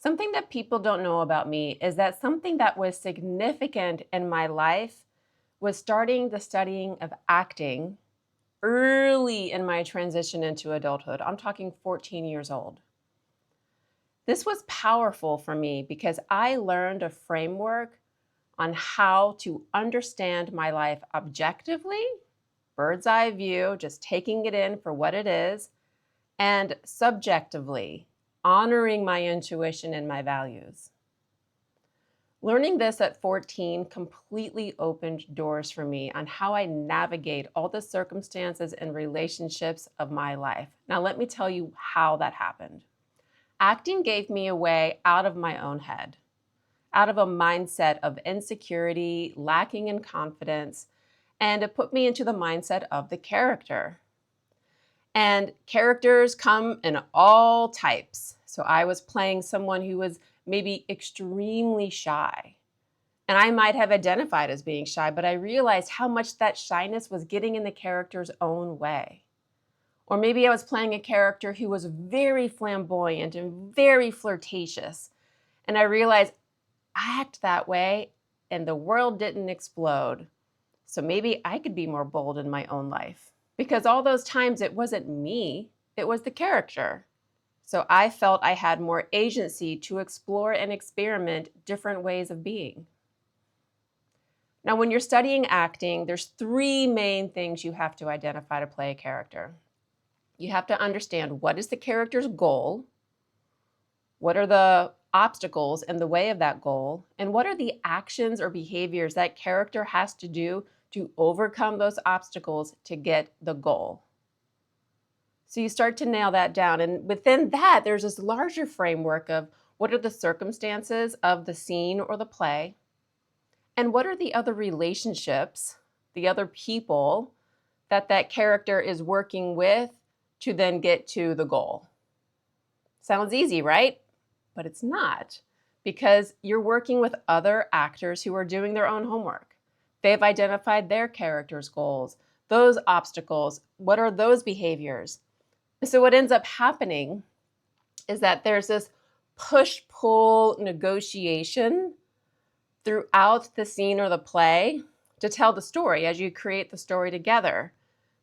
Something that people don't know about me is that something that was significant in my life was starting the studying of acting early in my transition into adulthood. I'm talking 14 years old. This was powerful for me because I learned a framework on how to understand my life objectively, bird's eye view, just taking it in for what it is, and subjectively, honoring my intuition and my values. Learning this at 14 completely opened doors for me on how I navigate all the circumstances and relationships of my life. Now, let me tell you how that happened. Acting gave me a way out of my own head, out of a mindset of insecurity, lacking in confidence, and it put me into the mindset of the character. And characters come in all types. So I was playing someone who was maybe extremely shy. And I might have identified as being shy, but I realized how much that shyness was getting in the character's own way. Or maybe I was playing a character who was very flamboyant and very flirtatious. And I realized I act that way and the world didn't explode. So maybe I could be more bold in my own life. Because all those times it wasn't me, it was the character. So I felt I had more agency to explore and experiment different ways of being. Now, when you're studying acting, there's three main things you have to identify to play a character. You have to understand what is the character's goal, what are the obstacles in the way of that goal, and what are the actions or behaviors that character has to do to overcome those obstacles to get the goal. So you start to nail that down. And within that, there's this larger framework of what are the circumstances of the scene or the play, and what are the other relationships, the other people that character is working with to then get to the goal. Sounds easy, right? But it's not, because you're working with other actors who are doing their own homework. They've identified their character's goals, those obstacles, what are those behaviors? So what ends up happening is that there's this push-pull negotiation throughout the scene or the play to tell the story as you create the story together.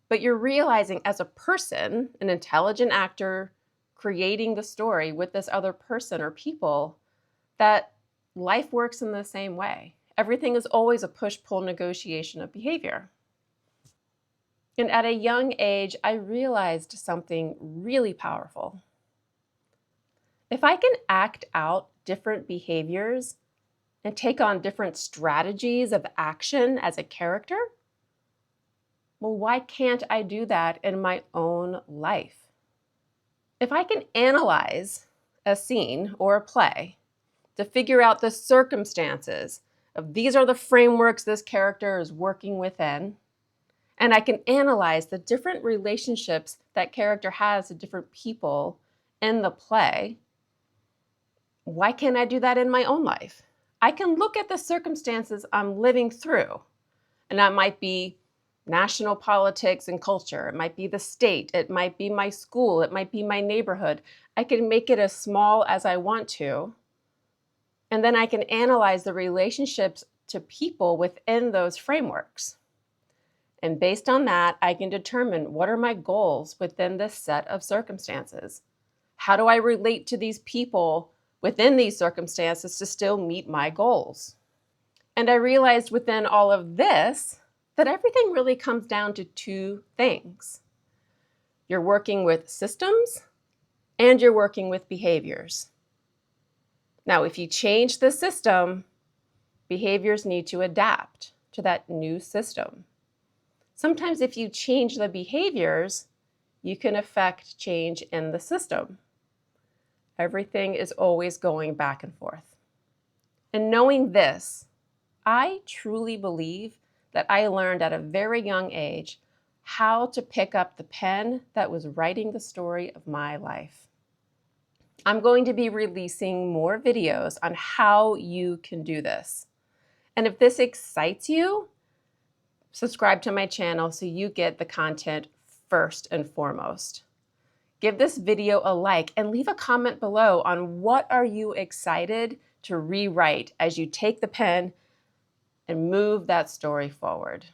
But you're realizing as a person, an intelligent actor creating the story with this other person or people, that life works in the same way. Everything is always a push-pull negotiation of behavior. And at a young age, I realized something really powerful. If I can act out different behaviors and take on different strategies of action as a character, well, why can't I do that in my own life? If I can analyze a scene or a play to figure out the circumstances of these are the frameworks this character is working within, and I can analyze the different relationships that character has to different people in the play, why can't I do that in my own life? I can look at the circumstances I'm living through, and that might be national politics and culture. It might be the state. It might be my school. It might be my neighborhood. I can make it as small as I want to. And then I can analyze the relationships to people within those frameworks. And based on that, I can determine what are my goals within this set of circumstances. How do I relate to these people within these circumstances to still meet my goals? And I realized within all of this that everything really comes down to two things. You're working with systems and you're working with behaviors. Now, if you change the system, behaviors need to adapt to that new system. Sometimes if you change the behaviors, you can affect change in the system. Everything is always going back and forth. And knowing this, I truly believe that I learned at a very young age how to pick up the pen that was writing the story of my life. I'm going to be releasing more videos on how you can do this. And if this excites you, subscribe to my channel so you get the content first and foremost. Give this video a like and leave a comment below on what are you excited to rewrite as you take the pen and move that story forward.